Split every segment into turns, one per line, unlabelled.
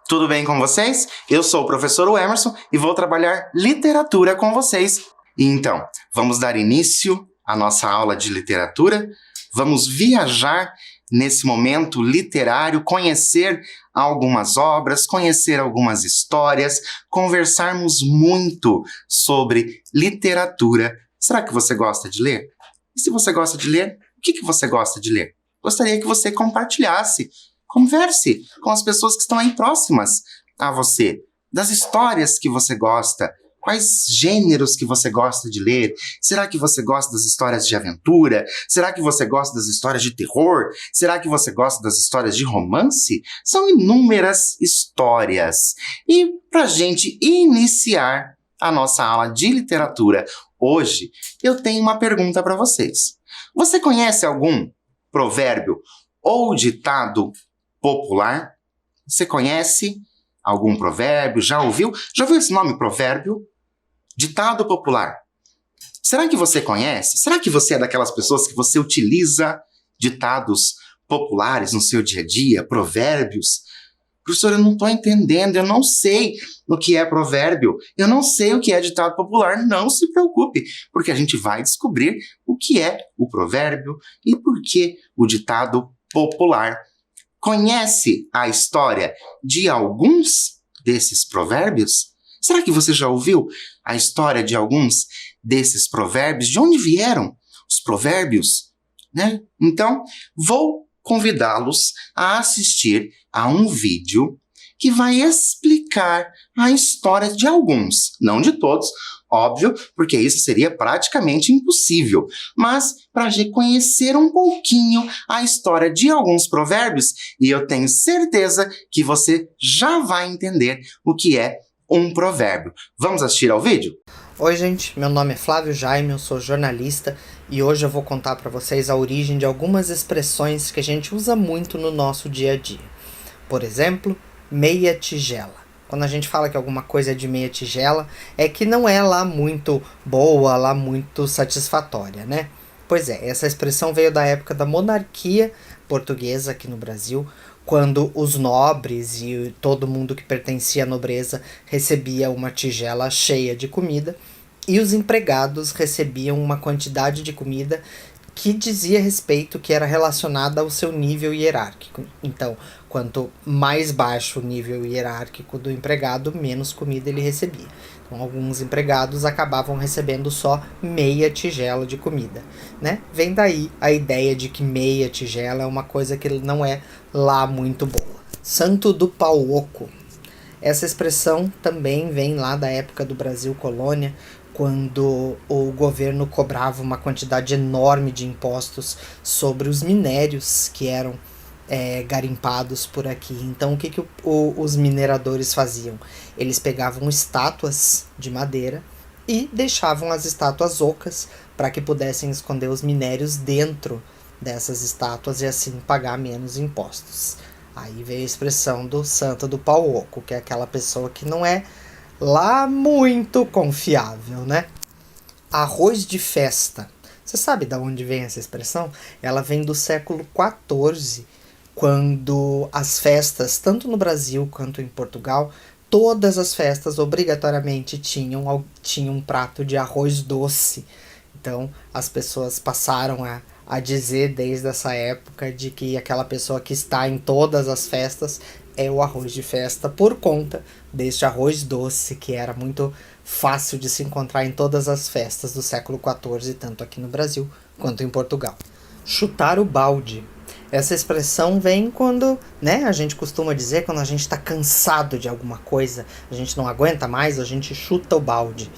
Tudo bem com vocês? Eu sou o professor Emerson e vou trabalhar literatura com vocês. E então, vamos dar início à nossa aula de literatura? Vamos viajar nesse momento literário, conhecer algumas obras, conhecer algumas histórias, conversarmos muito sobre literatura. Será que você gosta de ler? E se você gosta de ler, o que você gosta de ler? Gostaria que você compartilhasse. Converse com as pessoas que estão aí próximas a você, das histórias que você gosta, quais gêneros que você gosta de ler. Será que você gosta das histórias de aventura? Será que você gosta das histórias de terror? Será que você gosta das histórias de romance? São inúmeras histórias. E para a gente iniciar a nossa aula de literatura hoje, eu tenho uma pergunta para vocês. Você conhece algum provérbio ou ditado popular? Você conhece algum provérbio? Já ouviu? Já ouviu esse nome, provérbio? Ditado popular. Será que você conhece? Será que você é daquelas pessoas que você utiliza ditados populares no seu dia a dia, provérbios? Professor, eu não estou entendendo, eu não sei o que é provérbio, eu não sei o que é ditado popular. Não se preocupe, porque a gente vai descobrir o que é o provérbio e por que o ditado popular. Conhece a história de alguns desses provérbios? Será que você já ouviu a história de alguns desses provérbios? De onde vieram os provérbios? Né? Então, vou convidá-los a assistir a um vídeo que vai explicar a história de alguns, não de todos, óbvio, porque isso seria praticamente impossível, mas para a gente conhecer um pouquinho a história de alguns provérbios, e eu tenho certeza que você já vai entender o que é um provérbio. Vamos assistir ao vídeo?
Oi gente, meu nome é Flávio Jaime, eu sou jornalista e hoje eu vou contar para vocês a origem de algumas expressões que a gente usa muito no nosso dia a dia. Por exemplo, meia tigela. Quando a gente fala que alguma coisa é de meia tigela, é que não é lá muito boa, lá muito satisfatória, né? Pois é, essa expressão veio da época da monarquia portuguesa aqui no Brasil, quando os nobres e todo mundo que pertencia à nobreza recebia uma tigela cheia de comida e os empregados recebiam uma quantidade de comida que dizia respeito, que era relacionada ao seu nível hierárquico. Então, quanto mais baixo o nível hierárquico do empregado, menos comida ele recebia. Então, alguns empregados acabavam recebendo só meia tigela de comida, né? Vem daí a ideia de que meia tigela é uma coisa que não é lá muito boa. Santo do pau oco. Essa expressão também vem lá da época do Brasil colônia, quando o governo cobrava uma quantidade enorme de impostos sobre os minérios que eram garimpados por aqui. Então o que os mineradores faziam? Eles pegavam estátuas de madeira e deixavam as estátuas ocas para que pudessem esconder os minérios dentro dessas estátuas e assim pagar menos impostos. Aí veio a expressão do santo do pau oco, que é aquela pessoa que não é lá muito confiável, né? Arroz de festa. Você sabe de onde vem essa expressão? Ela vem do século XIV, quando as festas, tanto no Brasil quanto em Portugal, todas as festas obrigatoriamente tinham um prato de arroz doce. Então as pessoas passaram a dizer desde essa época de que aquela pessoa que está em todas as festas é o arroz de festa por conta deste arroz doce que era muito fácil de se encontrar em todas as festas do século XIV, tanto aqui no Brasil quanto em Portugal. Chutar o balde. Essa expressão vem quando, a gente costuma dizer quando a gente está cansado de alguma coisa, a gente não aguenta mais, a gente chuta o balde.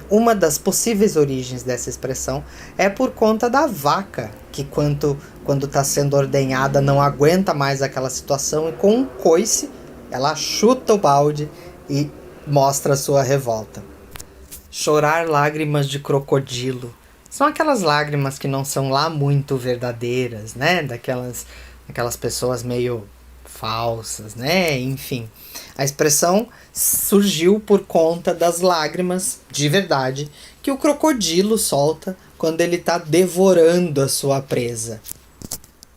Uma das possíveis origens dessa expressão é por conta da vaca, que quando está sendo ordenhada não aguenta mais aquela situação e com um coice ela chuta o balde e mostra a sua revolta. Chorar lágrimas de crocodilo. São aquelas lágrimas que não são lá muito verdadeiras, né? Daquelas pessoas meio falsas, né? Enfim, a expressão surgiu por conta das lágrimas de verdade que o crocodilo solta quando ele está devorando a sua presa.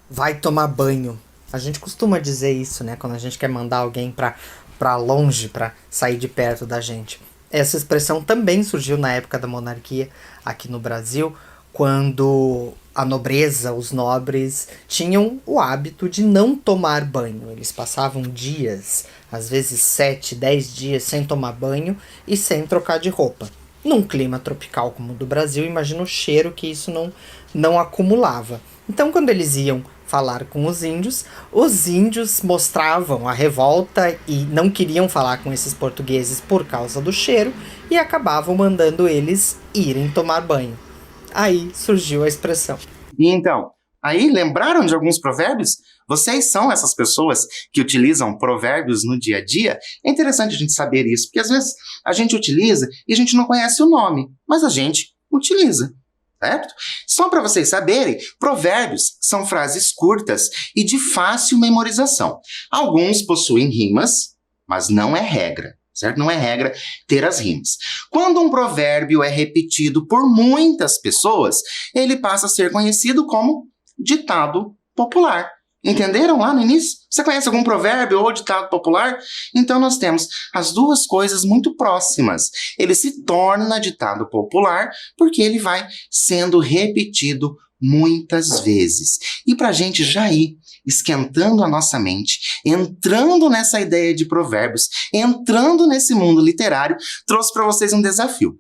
Vai tomar banho. A gente costuma dizer isso, né? Quando a gente quer mandar alguém para para longe, para sair de perto da gente. Essa expressão também surgiu na época da monarquia aqui no Brasil, quando a nobreza, os nobres, tinham o hábito de não tomar banho. Eles passavam dias, às vezes 7, 10 dias sem tomar banho e sem trocar de roupa. Num clima tropical como o do Brasil, imagina o cheiro que isso não acumulava. Então, quando eles iam falar com os índios mostravam a revolta e não queriam falar com esses portugueses por causa do cheiro e acabavam mandando eles irem tomar banho. Aí surgiu a expressão.
E então, aí lembraram de alguns provérbios? Vocês são essas pessoas que utilizam provérbios no dia a dia? É interessante a gente saber isso, porque às vezes a gente utiliza e a gente não conhece o nome, mas a gente utiliza, certo? Só para vocês saberem, provérbios são frases curtas e de fácil memorização. Alguns possuem rimas, mas não é regra. Certo? Não é regra ter as rimas. Quando um provérbio é repetido por muitas pessoas, ele passa a ser conhecido como ditado popular. Entenderam lá no início? Você conhece algum provérbio ou ditado popular? Então nós temos as duas coisas muito próximas. Ele se torna ditado popular porque ele vai sendo repetido muitas vezes. E para a gente já ir esquentando a nossa mente, entrando nessa ideia de provérbios, entrando nesse mundo literário, trouxe para vocês um desafio.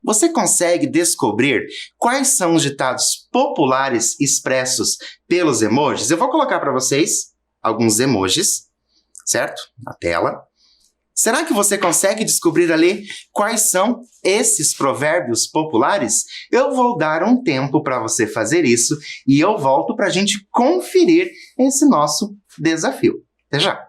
Você consegue descobrir quais são os ditados populares expressos pelos emojis? Eu vou colocar para vocês alguns emojis, certo? Na tela. Será que você consegue descobrir ali quais são esses provérbios populares? Eu vou dar um tempo para você fazer isso e eu volto para a gente conferir esse nosso desafio. Até já!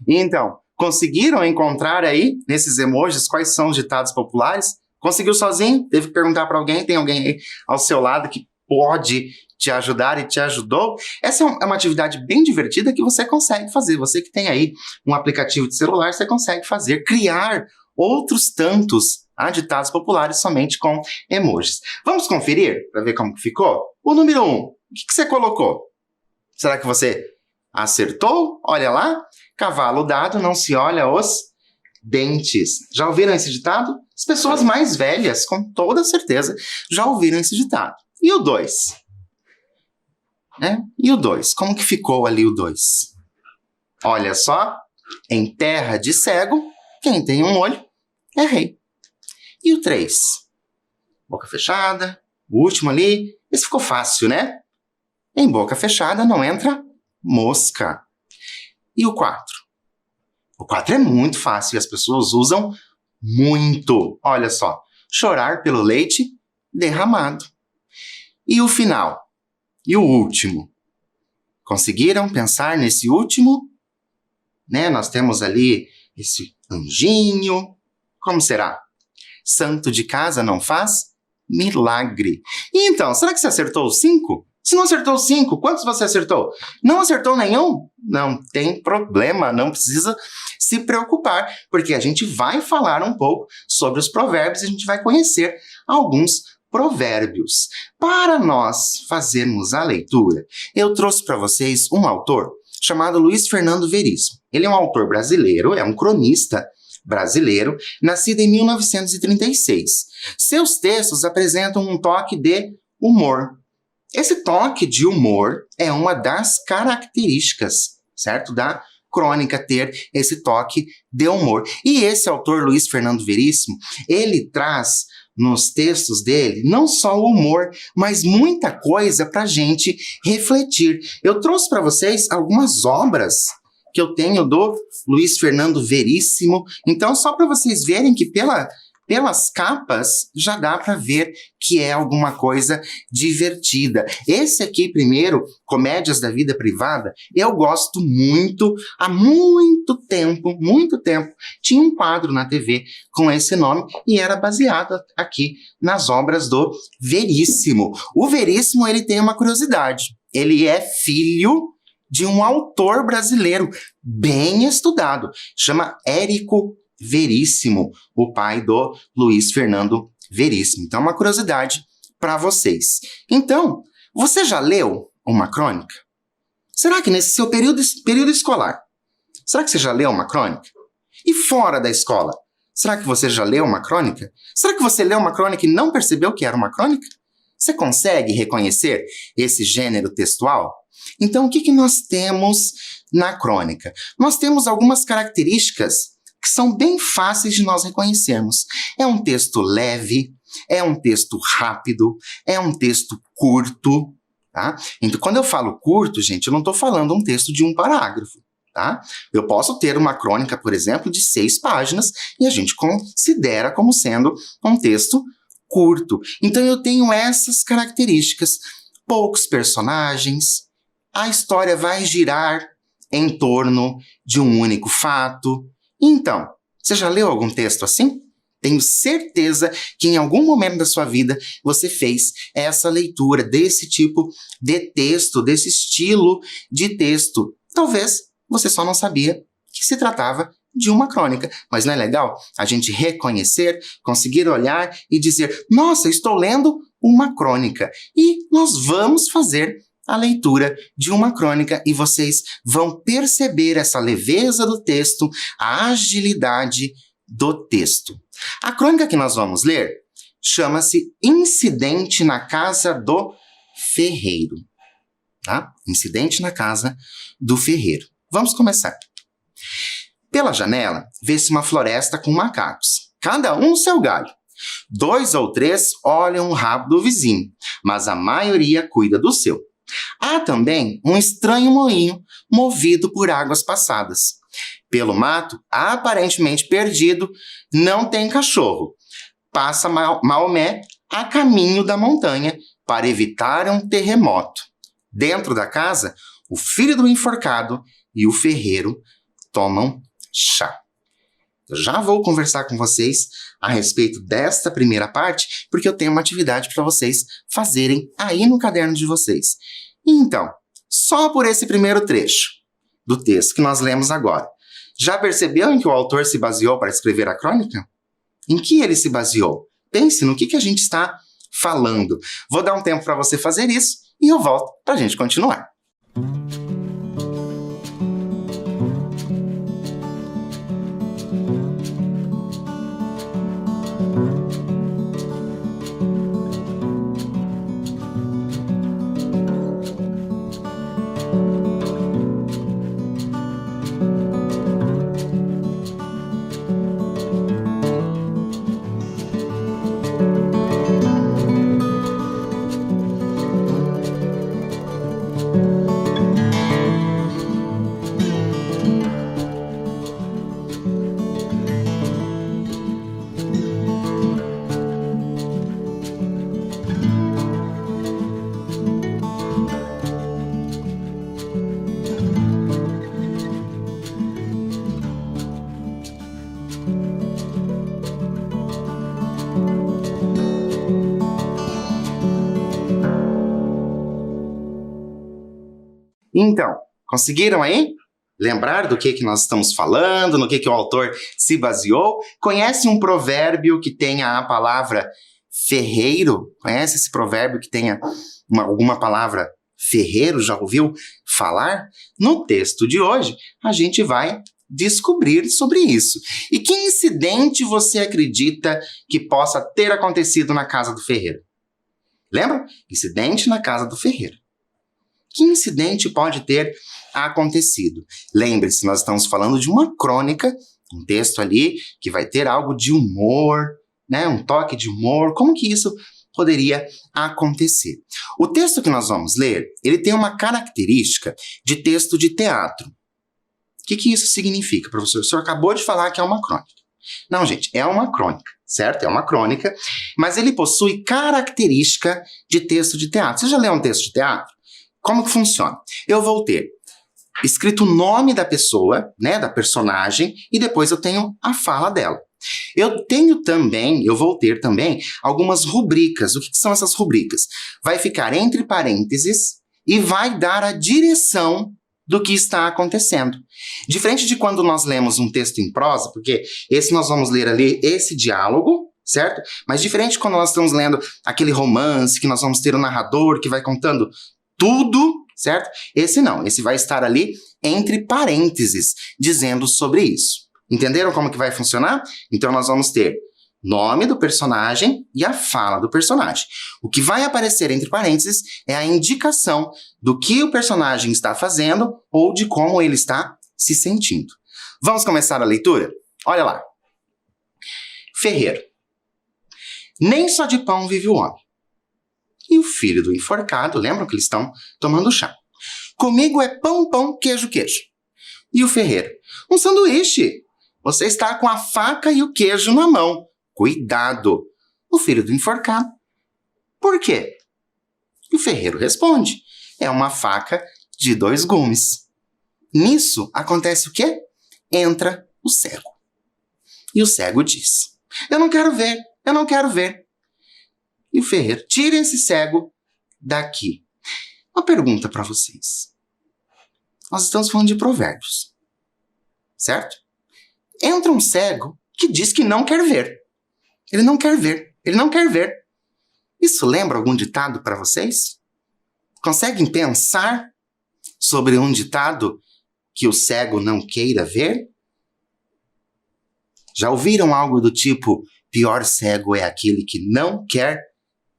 E então, conseguiram encontrar aí, nesses emojis, quais são os ditados populares? Conseguiu sozinho? Teve que perguntar para alguém? Tem alguém aí ao seu lado que pode te ajudar e te ajudou? Essa é uma atividade bem divertida que você consegue fazer. Você que tem aí um aplicativo de celular, você consegue fazer, criar outros tantos ditados populares somente com emojis. Vamos conferir para ver como ficou? O número 1, o que você colocou? Será que você acertou? Olha lá. cavalo dado não se olha os dentes. Já ouviram esse ditado? As pessoas mais velhas, com toda certeza, já ouviram esse ditado. E o 2? E o 2? Como que ficou ali o 2? Olha só, em terra de cego, quem tem um olho é rei. E o 3? Boca fechada, o último ali, esse ficou fácil, né? Em boca fechada não entra mosca. E o 4? O 4 é muito fácil e as pessoas usam muito. Olha só, chorar pelo leite derramado. E o final? E o último? Conseguiram pensar nesse último? Nós temos ali esse anjinho. Como será? Santo de casa não faz milagre. E então, será que você acertou os 5? Se não acertou os 5, quantos você acertou? Não acertou nenhum? Não tem problema, não precisa se preocupar, porque a gente vai falar um pouco sobre os provérbios e a gente vai conhecer alguns provérbios. Para nós fazermos a leitura, eu trouxe para vocês um autor chamado Luiz Fernando Veríssimo. Ele é um autor brasileiro, é um cronista brasileiro, nascido em 1936. Seus textos apresentam um toque de humor. Esse toque de humor é uma das características, certo? Da crônica ter esse toque de humor. E esse autor, Luiz Fernando Veríssimo, ele traz nos textos dele não só o humor, mas muita coisa para a gente refletir. Eu trouxe para vocês algumas obras que eu tenho do Luiz Fernando Veríssimo. Então, só para vocês verem que pelas capas já dá para ver que é alguma coisa divertida. Esse aqui, primeiro, Comédias da Vida Privada, eu gosto muito. Há muito tempo, tinha um quadro na TV com esse nome e era baseado aqui nas obras do Veríssimo. O Veríssimo, ele tem uma curiosidade. Ele é filho de um autor brasileiro bem estudado. Chama Érico Veríssimo, o pai do Luiz Fernando Veríssimo. Então, uma curiosidade para vocês. Então, você já leu uma crônica? Será que nesse seu período escolar, será que você já leu uma crônica? E fora da escola, será que você já leu uma crônica? Será que você leu uma crônica e não percebeu que era uma crônica? Você consegue reconhecer esse gênero textual? Então, o que nós temos na crônica? Nós temos algumas características que são bem fáceis de nós reconhecermos. É um texto leve, é um texto rápido, é um texto curto, tá? Então, quando eu falo curto, gente, eu não estou falando um texto de um parágrafo, tá? Eu posso ter uma crônica, por exemplo, de 6 páginas e a gente considera como sendo um texto curto. Então, eu tenho essas características. Poucos personagens, a história vai girar em torno de um único fato. Então, você já leu algum texto assim? Tenho certeza que em algum momento da sua vida você fez essa leitura desse tipo de texto, desse estilo de texto. Talvez você só não sabia que se tratava de uma crônica. Mas não é legal a gente reconhecer, conseguir olhar e dizer: nossa, estou lendo uma crônica. E nós vamos fazer a leitura de uma crônica e vocês vão perceber essa leveza do texto, a agilidade do texto. A crônica que nós vamos ler chama-se Incidente na Casa do Ferreiro. Tá? Incidente na Casa do Ferreiro. Vamos começar. Pela janela, vê-se uma floresta com macacos, cada um no seu galho. 2 ou 3 olham o rabo do vizinho, mas a maioria cuida do seu. Há também um estranho moinho movido por águas passadas. Pelo mato, aparentemente perdido, não tem cachorro. Passa Maomé a caminho da montanha para evitar um terremoto. Dentro da casa, o filho do enforcado e o ferreiro tomam chá. Eu já vou conversar com vocês a respeito desta primeira parte, porque eu tenho uma atividade para vocês fazerem aí no caderno de vocês. Então, só por esse primeiro trecho do texto que nós lemos agora, já percebeu em que o autor se baseou para escrever a crônica? Em que ele se baseou? Pense no que a gente está falando. Vou dar um tempo para você fazer isso e eu volto para a gente continuar. Então, conseguiram aí? Lembrar do que nós estamos falando, no que o autor se baseou? Conhece um provérbio que tenha a palavra ferreiro? Conhece esse provérbio que tenha alguma palavra ferreiro? Já ouviu falar? No texto de hoje, a gente vai descobrir sobre isso. E que incidente você acredita que possa ter acontecido na casa do ferreiro? Lembra? Incidente na casa do ferreiro. Que incidente pode ter acontecido? Lembre-se, nós estamos falando de uma crônica, um texto ali que vai ter algo de humor, né? Um toque de humor. Como que isso poderia acontecer? O texto que nós vamos ler, ele tem uma característica de texto de teatro. O que isso significa, professor? O senhor acabou de falar que é uma crônica. Não, gente, é uma crônica, certo? É uma crônica, mas ele possui característica de texto de teatro. Você já leu um texto de teatro? Como que funciona? Eu vou ter escrito o nome da pessoa, né, da personagem, e depois eu tenho a fala dela. Eu vou ter também algumas rubricas. O que são essas rubricas? Vai ficar entre parênteses e vai dar a direção do que está acontecendo. Diferente de quando nós lemos um texto em prosa, porque esse nós vamos ler ali, esse diálogo, certo? Mas diferente quando nós estamos lendo aquele romance, que nós vamos ter o narrador que vai contando tudo, certo? Esse não, esse vai estar ali entre parênteses, dizendo sobre isso. Entenderam como que vai funcionar? Então nós vamos ter nome do personagem e a fala do personagem. O que vai aparecer entre parênteses é a indicação do que o personagem está fazendo ou de como ele está se sentindo. Vamos começar a leitura? Olha lá. Ferreiro. Nem só de pão vive o homem. E o filho do enforcado, lembram que eles estão tomando chá? Comigo é pão, pão, queijo, queijo. E o ferreiro? Um sanduíche. Você está com a faca e o queijo na mão. Cuidado. O filho do enforcado. Por quê? E o ferreiro responde. É uma faca de 2 gumes. Nisso acontece o quê? Entra o cego. E o cego diz. Eu não quero ver, eu não quero ver. E o ferreiro, tira esse cego daqui. Uma pergunta para vocês. Nós estamos falando de provérbios, certo? Entra um cego que diz que não quer ver. Ele não quer ver, ele não quer ver. Isso lembra algum ditado para vocês? Conseguem pensar sobre um ditado que o cego não queira ver? Já ouviram algo do tipo, pior cego é aquele que não quer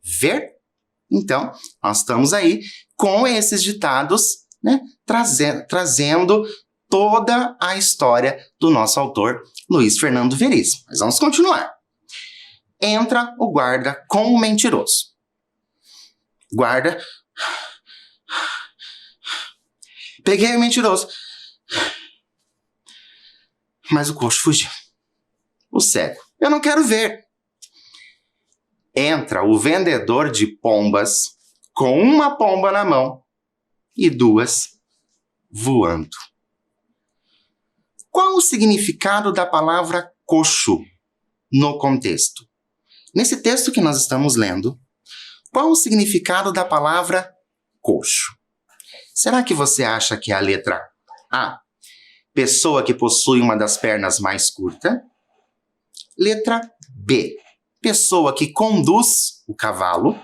ver? Então, nós estamos aí com esses ditados, né, trazendo toda a história do nosso autor, Luiz Fernando Veríssimo. Mas vamos continuar. Entra o guarda com o mentiroso. Guarda. Peguei o mentiroso. Mas o coxo fugiu. O cego. Eu não quero ver. Entra o vendedor de pombas com uma pomba na mão e 2 voando. Qual o significado da palavra coxo no contexto? Nesse texto que nós estamos lendo, qual o significado da palavra coxo? Será que você acha que é a letra A, pessoa que possui uma das pernas mais curtas? Letra B, pessoa que conduz o cavalo?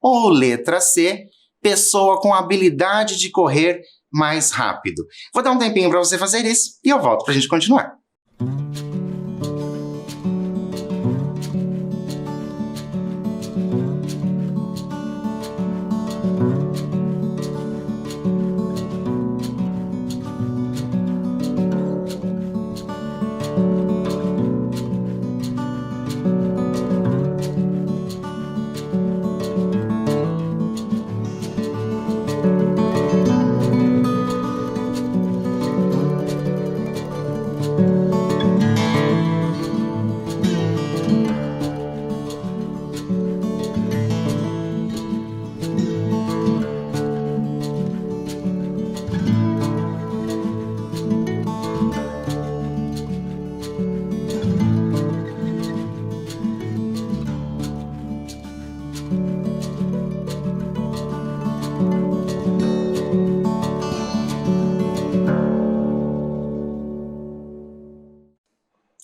Ou letra C, pessoa com habilidade de correr mais rápido? Vou dar um tempinho para você fazer isso e eu volto para a gente continuar.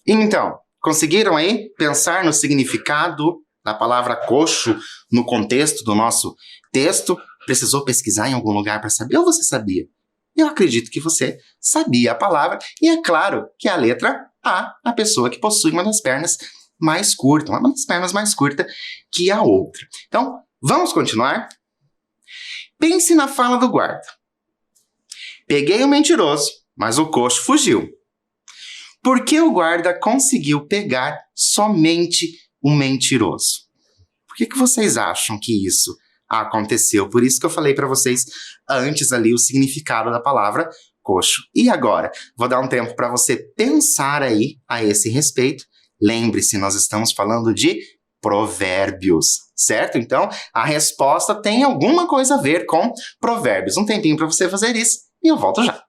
Então, conseguiram aí pensar no significado da palavra coxo no contexto do nosso texto? Precisou pesquisar em algum lugar para saber ou você sabia? Eu acredito que você sabia a palavra e é claro que a letra A pessoa que possui uma das pernas mais curta, uma das pernas mais curta que a outra. Então, vamos continuar? Pense na fala do guarda. Peguei o mentiroso, mas o coxo fugiu. Por que o guarda conseguiu pegar somente o mentiroso? Por que vocês acham que isso aconteceu? Por isso que eu falei para vocês antes ali o significado da palavra coxo. E agora, vou dar um tempo para você pensar aí a esse respeito. Lembre-se, nós estamos falando de provérbios, certo? Então, a resposta tem alguma coisa a ver com provérbios. Um tempinho para você fazer isso e eu volto já.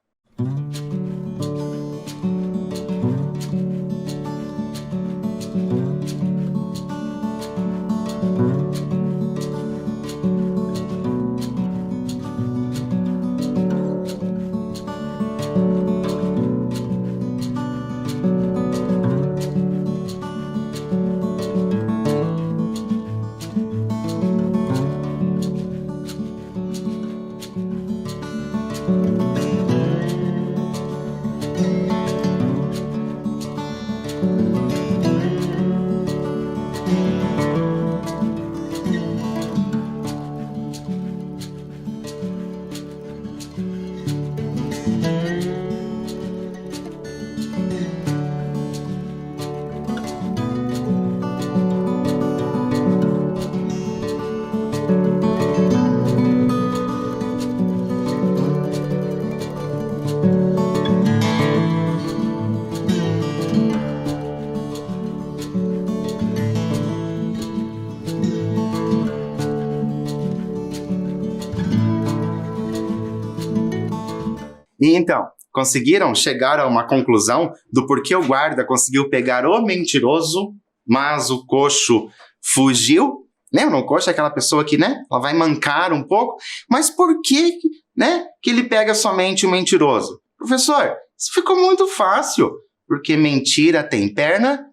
E então, conseguiram chegar a uma conclusão do porquê o guarda conseguiu pegar o mentiroso, mas o coxo fugiu? Lembram? O coxo é aquela pessoa que, né, ela vai mancar um pouco. Mas por que, né, que ele pega somente o mentiroso? Professor, isso ficou muito fácil, porque mentira tem perna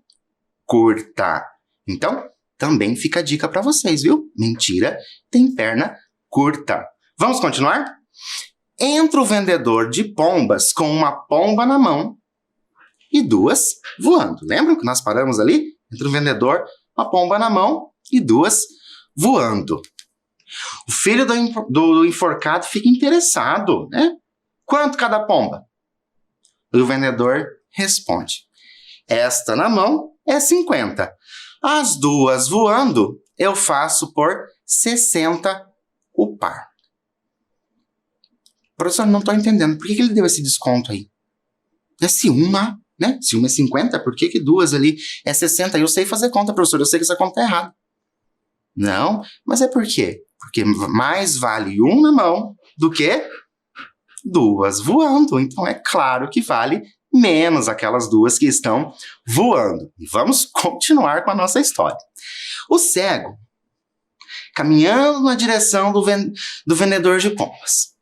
curta. Então, também fica a dica para vocês, viu? Mentira tem perna curta. Vamos continuar? Entra o vendedor de pombas com uma pomba na mão e duas voando. Lembram que nós paramos ali? Entra o vendedor, uma pomba na mão e duas voando. O filho do enforcado fica interessado, né? Quanto cada pomba? E o vendedor responde: esta na mão é 50. As duas voando eu faço por 60 o par. Professor, não estou entendendo. Por que ele deu esse desconto aí? Se uma, né? Se uma é 50, por que duas ali é 60? Eu sei fazer conta, professor. Eu sei que essa conta está errada. Não, mas é por quê? Porque mais vale um na mão do que duas voando. Então é claro que vale menos aquelas duas que estão voando. E vamos continuar com a nossa história. O cego, caminhando na direção do vendedor de pombas.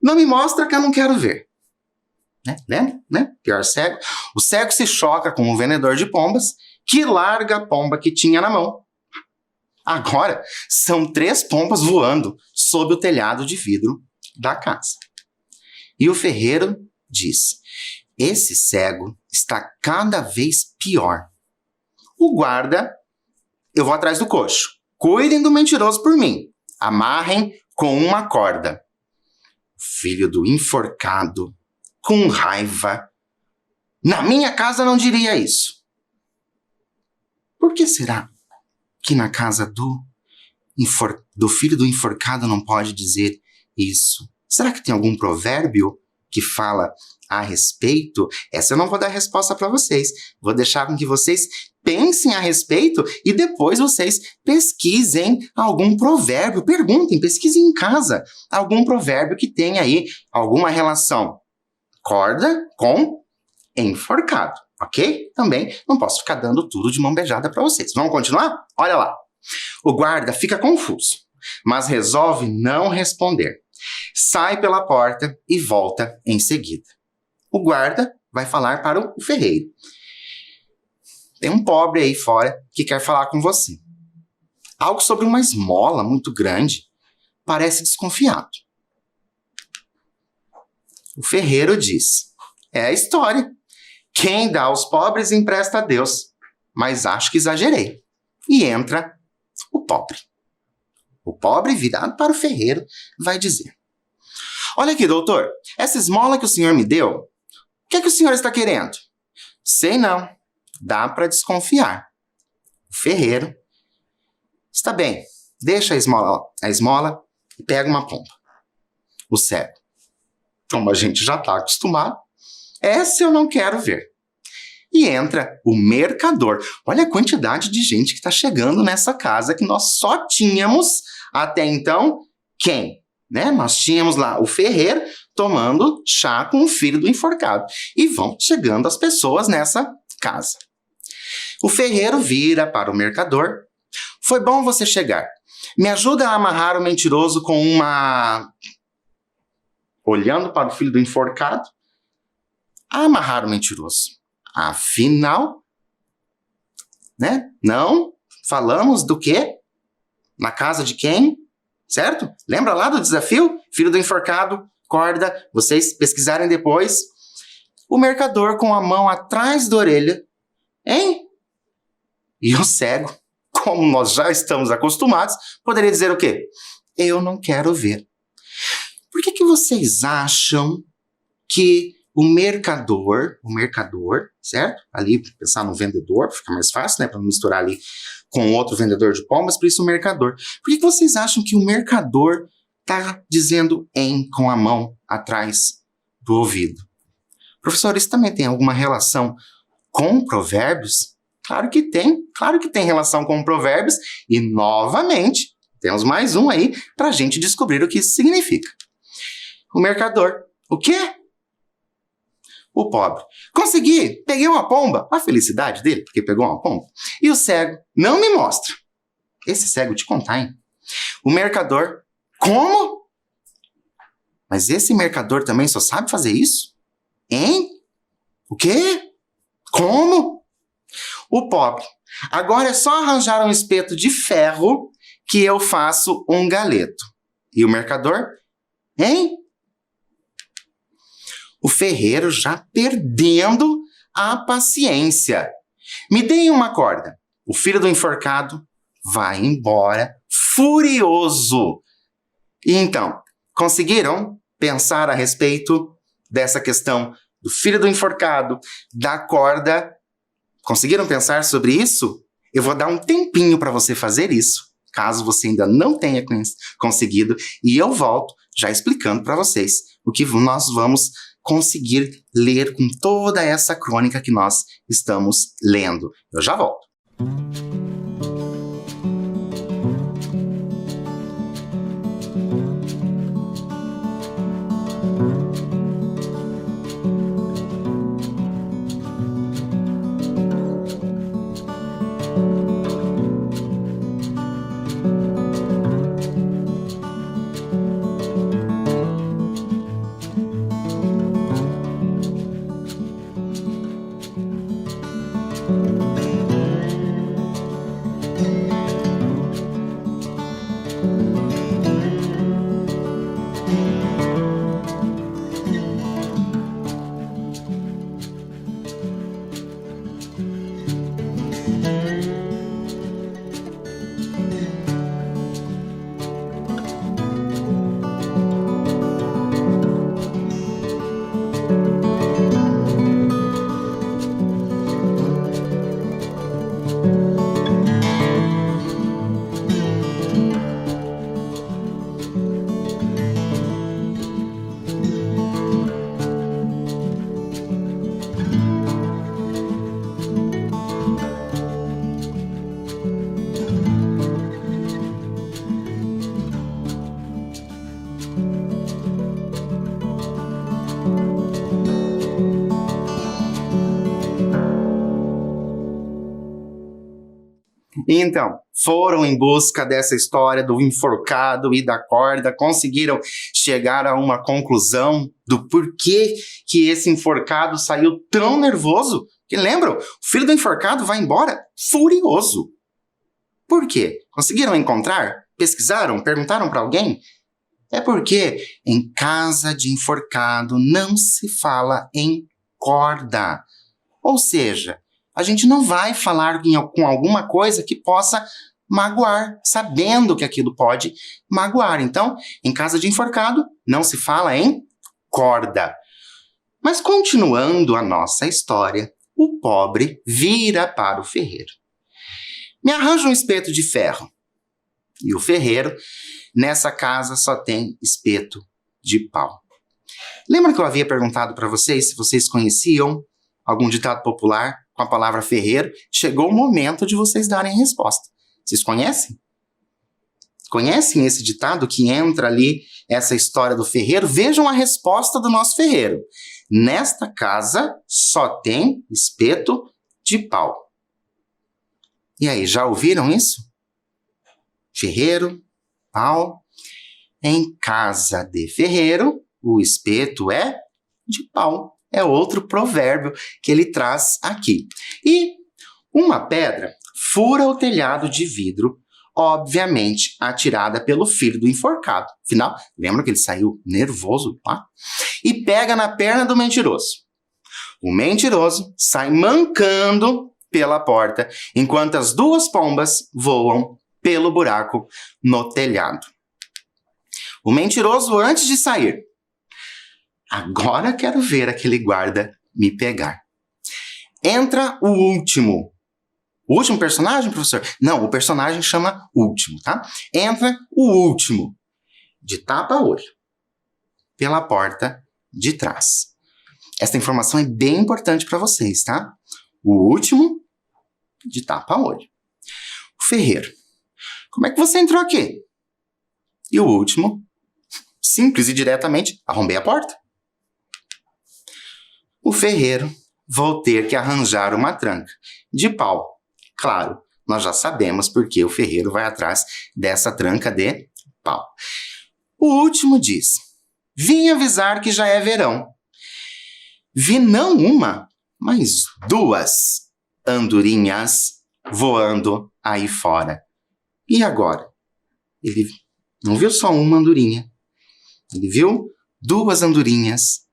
Não me mostra que eu não quero ver. Né? Lembra? Né? Pior cego. O cego se choca com o vendedor de pombas, que larga a pomba que tinha na mão. Agora, são 3 pombas voando sob o telhado de vidro da casa. E o ferreiro diz: esse cego está cada vez pior. O guarda, eu vou atrás do coxo. Cuidem do mentiroso por mim. Amarrem com uma corda. Filho do enforcado, com raiva. Na minha casa não diria isso. Por que será que na casa do filho do enforcado não pode dizer isso? Será que tem algum provérbio que fala a respeito? Essa eu não vou dar resposta para vocês. Vou deixar com que vocês pensem a respeito e depois vocês pesquisem algum provérbio. Perguntem, pesquisem em casa algum provérbio que tenha aí alguma relação corda com enforcado, ok? Também não posso ficar dando tudo de mão beijada para vocês. Vamos continuar? Olha lá. O guarda fica confuso, mas resolve não responder. Sai pela porta e volta em seguida. O guarda vai falar para o ferreiro. tem um pobre aí fora que quer falar com você. Algo sobre uma esmola muito grande parece desconfiado. O ferreiro diz: é a história. Quem dá aos pobres empresta a Deus. Mas acho que exagerei. E entra o pobre. O pobre, virado para o ferreiro, vai dizer: olha aqui, doutor, essa esmola que o senhor me deu, o que é que o senhor está querendo? Sei não, dá para desconfiar. O ferreiro: está bem, deixa a esmola e pega uma pomba. O cego: como a gente já está acostumado, essa eu não quero ver. E entra o mercador. Olha a quantidade de gente que está chegando nessa casa que nós só tínhamos até então quem? Né? Nós tínhamos lá o ferreiro tomando chá com o filho do enforcado. E vão chegando as pessoas nessa casa. O ferreiro vira para o mercador: foi bom você chegar. Me ajuda a amarrar o mentiroso com uma... Olhando para o filho do enforcado, a amarrar o mentiroso. Afinal, né? Não falamos do quê? Na casa de quem? Certo? Lembra lá do desafio? Filho do enforcado, corda, vocês pesquisarem depois. O mercador com a mão atrás da orelha, hein? E o cego, como nós já estamos acostumados, poderia dizer o quê? Eu não quero ver. Por que vocês acham que o mercador, certo? Ali, pensar no vendedor, fica mais fácil, né? Para não misturar ali com outro vendedor de pombas, por isso o mercador. Por que vocês acham que o mercador está dizendo em com a mão atrás do ouvido? Professor, isso também tem alguma relação com provérbios? Claro que tem relação com provérbios. E, novamente, temos mais um aí para a gente descobrir o que isso significa. O mercador: o quê? O pobre: consegui, peguei uma pomba. A felicidade dele, porque pegou uma pomba. E o cego: não me mostra. Esse cego te contar, hein? O mercador: como? Mas esse mercador também só sabe fazer isso? Hein? O quê? Como? O pobre: agora é só arranjar um espeto de ferro que eu faço um galeto. E o mercador: hein? O ferreiro já perdendo a paciência. Me deem uma corda. O filho do enforcado vai embora furioso. E então, conseguiram pensar a respeito dessa questão do filho do enforcado, da corda? Conseguiram pensar sobre isso? Eu vou dar um tempinho para você fazer isso, caso você ainda não tenha conseguido, e eu volto já explicando para vocês o que nós vamos conseguir ler com toda essa crônica que nós estamos lendo. Eu já volto. Então, foram em busca dessa história do enforcado e da corda, conseguiram chegar a uma conclusão do porquê que esse enforcado saiu tão nervoso. Que lembram? O filho do enforcado vai embora furioso. Por quê? Conseguiram encontrar? Pesquisaram? Perguntaram para alguém? É porque em casa de enforcado não se fala em corda. Ou seja, a gente não vai falar com alguma coisa que possa magoar, sabendo que aquilo pode magoar. Então, em casa de enforcado, não se fala em corda. Mas continuando a nossa história, o pobre vira para o ferreiro. Me arranja um espeto de ferro. E o ferreiro, nessa casa, só tem espeto de pau. Lembra que eu havia perguntado para vocês se vocês conheciam algum ditado popular com a palavra ferreiro? Chegou o momento de vocês darem a resposta. Vocês conhecem? Conhecem esse ditado que entra ali, essa história do ferreiro? Vejam a resposta do nosso ferreiro. Nesta casa só tem espeto de pau. E aí, já ouviram isso? Ferreiro, pau. Em casa de ferreiro, o espeto é de pau. É outro provérbio que ele traz aqui. E uma pedra fura o telhado de vidro, obviamente atirada pelo filho do enforcado. Afinal, lembra que ele saiu nervoso lá? E pega na perna do mentiroso. O mentiroso sai mancando pela porta, enquanto as duas pombas voam pelo buraco no telhado. O mentiroso, antes de sair, agora quero ver aquele guarda me pegar. Entra o último. O último personagem, professor? Não, o personagem chama último, tá? Entra o último, de tapa-olho, pela porta de trás. Essa informação é bem importante para vocês, tá? O último, de tapa-olho. O ferreiro. Como é que você entrou aqui? E o último, simples e diretamente, arrombei a porta. O ferreiro, vou ter que arranjar uma tranca de pau. Claro, nós já sabemos porque o ferreiro vai atrás dessa tranca de pau. O último diz: vim avisar que já é verão. Vi não uma, mas duas andorinhas voando aí fora. E agora? Ele não viu só uma andorinha. Ele viu duas andorinhas.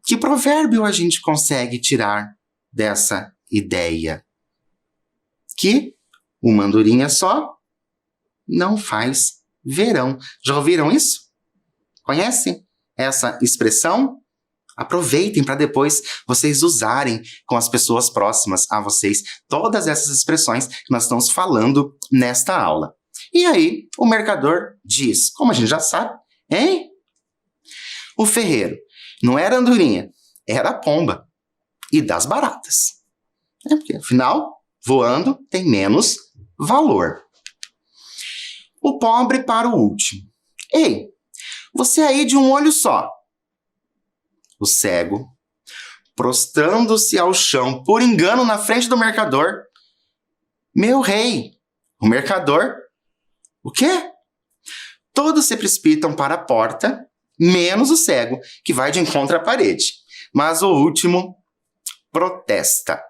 Que provérbio a gente consegue tirar dessa ideia? Que uma andorinha só não faz verão. Já ouviram isso? Conhecem essa expressão? Aproveitem para depois vocês usarem com as pessoas próximas a vocês todas essas expressões que nós estamos falando nesta aula. E aí, o mercador diz, como a gente já sabe, hein? O ferreiro não era andorinha, era a pomba. E das baratas. Porque, afinal, voando tem menos valor. O pobre para o último. Ei, você aí de um olho só. O cego, prostrando-se ao chão por engano na frente do mercador. Meu rei, o mercador, o quê? Todos se precipitam para a porta, menos o cego, que vai de encontro à parede. Mas o último protesta.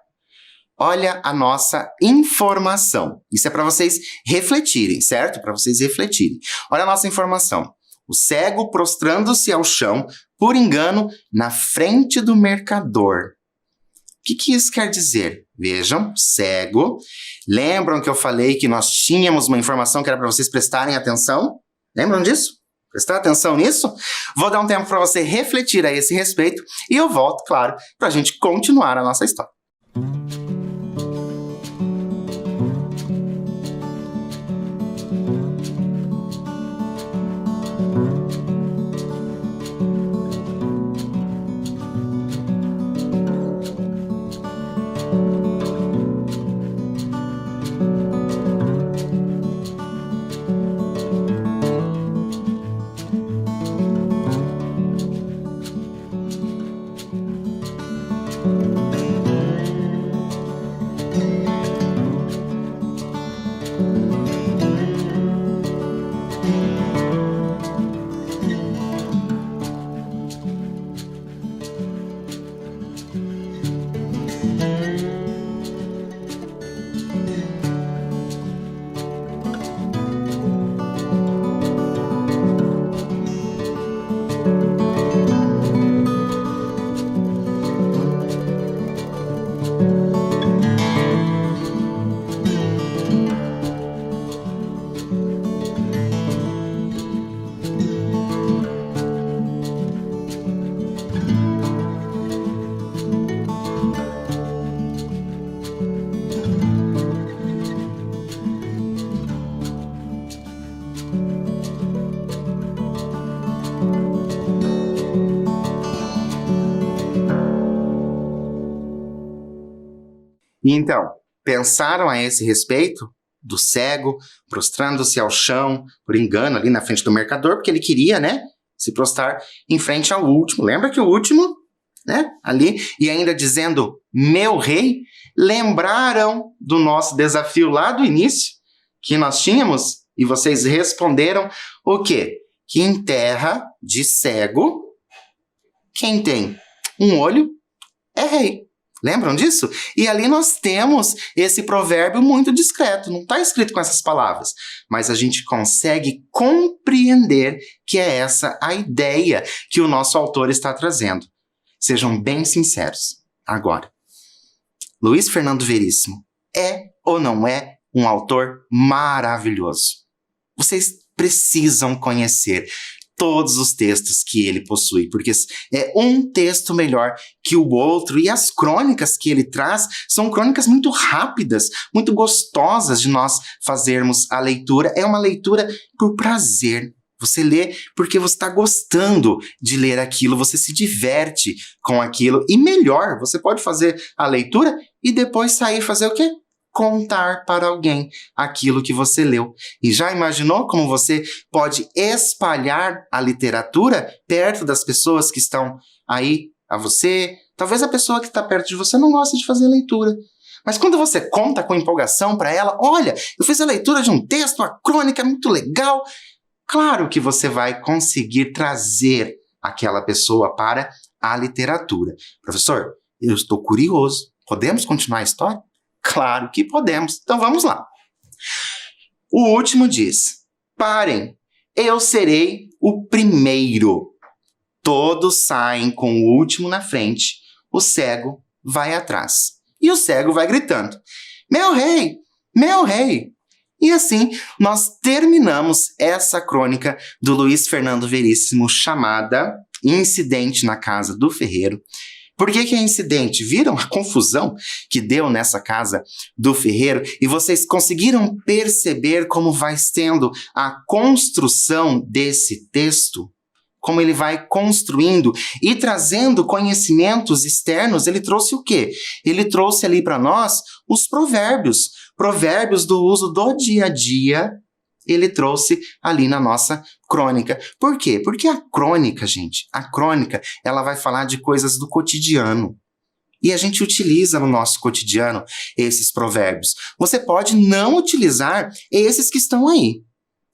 Olha a nossa informação. Isso é para vocês refletirem, certo? Para vocês refletirem. Olha a nossa informação. O cego prostrando-se ao chão, por engano, na frente do mercador. O que isso quer dizer? Vejam, cego. Lembram que eu falei que nós tínhamos uma informação que era para vocês prestarem atenção? Lembram disso? Prestar atenção nisso? Vou dar um tempo para você refletir a esse respeito e eu volto, claro, para a gente continuar a nossa história. E então, pensaram a esse respeito do cego prostrando-se ao chão por engano ali na frente do mercador, porque ele queria, né, se prostrar em frente ao último. Lembra que o último, né, ali, e ainda dizendo, meu rei, lembraram do nosso desafio lá do início, que nós tínhamos, e vocês responderam o quê? Que em terra de cego, quem tem um olho é rei. Lembram disso? E ali nós temos esse provérbio muito discreto, não está escrito com essas palavras, mas a gente consegue compreender que é essa a ideia que o nosso autor está trazendo. Sejam bem sinceros. Agora, Luiz Fernando Veríssimo é ou não é um autor maravilhoso? Vocês precisam conhecer todos os textos que ele possui, porque é um texto melhor que o outro, e as crônicas que ele traz são crônicas muito rápidas, muito gostosas de nós fazermos a leitura. É uma leitura por prazer. Você lê porque você está gostando de ler aquilo, você se diverte com aquilo, e melhor, você pode fazer a leitura e depois sair e fazer o quê? Contar para alguém aquilo que você leu. E já imaginou como você pode espalhar a literatura perto das pessoas que estão aí a você? Talvez a pessoa que está perto de você não goste de fazer leitura. Mas quando você conta com empolgação para ela, olha, eu fiz a leitura de um texto, a crônica é muito legal. Claro que você vai conseguir trazer aquela pessoa para a literatura. Professor, eu estou curioso. Podemos continuar a história? Claro que podemos. Então vamos lá. O último diz: parem, eu serei o primeiro. Todos saem com o último na frente. O cego vai atrás. E o cego vai gritando: meu rei! Meu rei! E assim nós terminamos essa crônica do Luiz Fernando Veríssimo chamada Incidente na Casa do Ferreiro. Por que é incidente? Viram a confusão que deu nessa casa do ferreiro? E vocês conseguiram perceber como vai sendo a construção desse texto? Como ele vai construindo e trazendo conhecimentos externos. Ele trouxe o quê? Ele trouxe ali para nós os provérbios. Provérbios do uso do dia a dia. Ele trouxe ali na nossa crônica. Por quê? Porque a crônica, gente, ela vai falar de coisas do cotidiano. E a gente utiliza no nosso cotidiano esses provérbios. Você pode não utilizar esses que estão aí.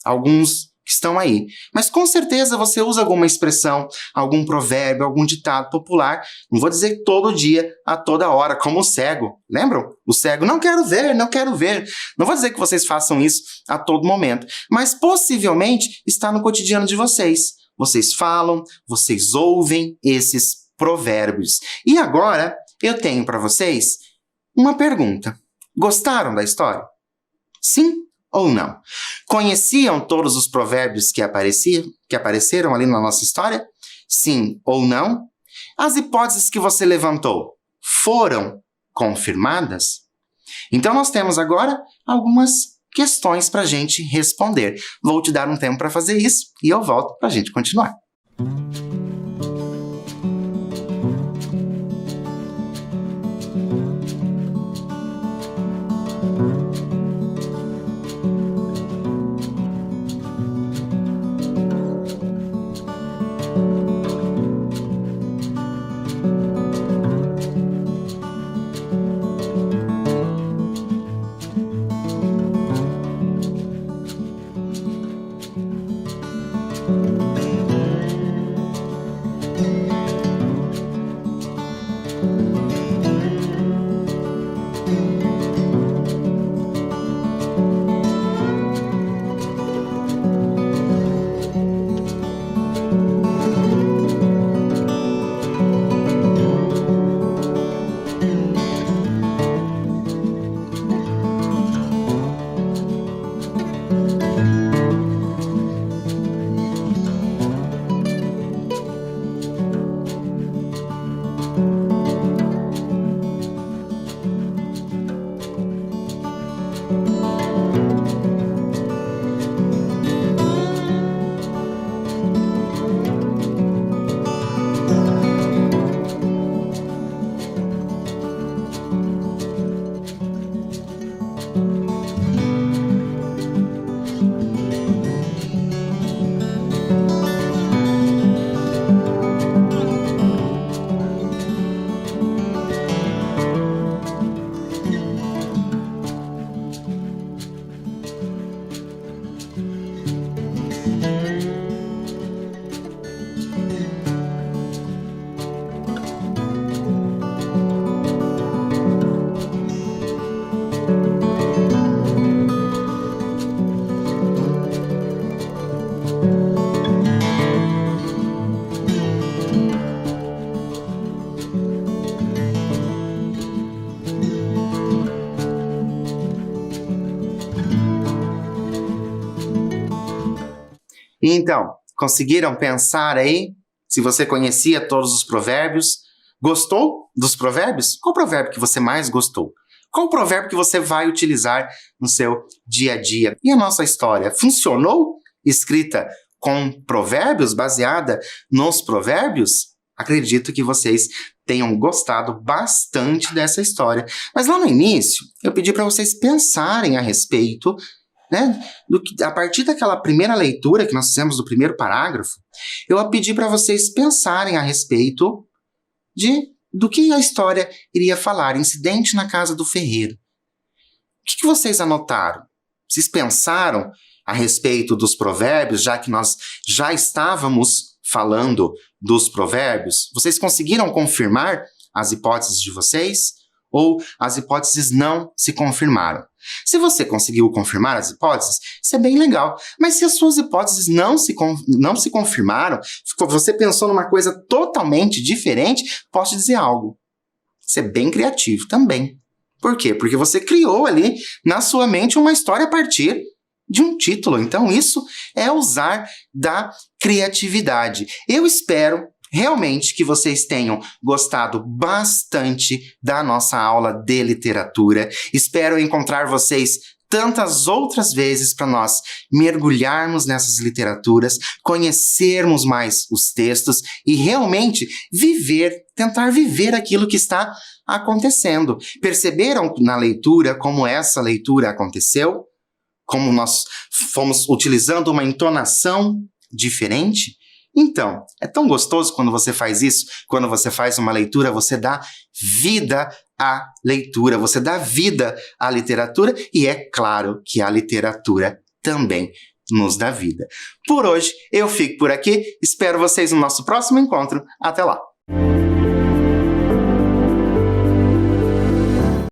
Alguns que estão aí. Mas com certeza você usa alguma expressão, algum provérbio, algum ditado popular. Não vou dizer todo dia, a toda hora, como o cego. Lembram? O cego, não quero ver, não quero ver. Não vou dizer que vocês façam isso a todo momento, mas possivelmente está no cotidiano de vocês. Vocês falam, vocês ouvem esses provérbios. E agora eu tenho para vocês uma pergunta. Gostaram da história? Sim ou não? Conheciam todos os provérbios que apareceram ali na nossa história? Sim ou não? As hipóteses que você levantou foram confirmadas? Então nós temos agora algumas questões para a gente responder. Vou te dar um tempo para fazer isso e eu volto para a gente continuar. Então, conseguiram pensar aí? Se você conhecia todos os provérbios? Gostou dos provérbios? Qual provérbio que você mais gostou? Qual o provérbio que você vai utilizar no seu dia a dia? E a nossa história funcionou? Escrita com provérbios, baseada nos provérbios? Acredito que vocês tenham gostado bastante dessa história. Mas lá no início, eu pedi para vocês pensarem a respeito, né, a partir daquela primeira leitura que nós fizemos do primeiro parágrafo, eu pedi para vocês pensarem a respeito do que a história iria falar, incidente na casa do ferreiro. O que vocês anotaram? Vocês pensaram a respeito dos provérbios, já que nós já estávamos falando dos provérbios? Vocês conseguiram confirmar as hipóteses de vocês? Ou as hipóteses não se confirmaram? Se você conseguiu confirmar as hipóteses, isso é bem legal. Mas se as suas hipóteses não se confirmaram, você pensou numa coisa totalmente diferente, posso te dizer algo. Você é bem criativo também. Por quê? Porque você criou ali na sua mente uma história a partir de um título. Então isso é usar da criatividade. Eu espero realmente que vocês tenham gostado bastante da nossa aula de literatura. Espero encontrar vocês tantas outras vezes para nós mergulharmos nessas literaturas, conhecermos mais os textos e realmente tentar viver aquilo que está acontecendo. Perceberam na leitura como essa leitura aconteceu? Como nós fomos utilizando uma entonação diferente? Então, é tão gostoso quando você faz isso, quando você faz uma leitura, você dá vida à leitura, você dá vida à literatura e é claro que a literatura também nos dá vida. Por hoje, eu fico por aqui, espero vocês no nosso próximo encontro. Até lá!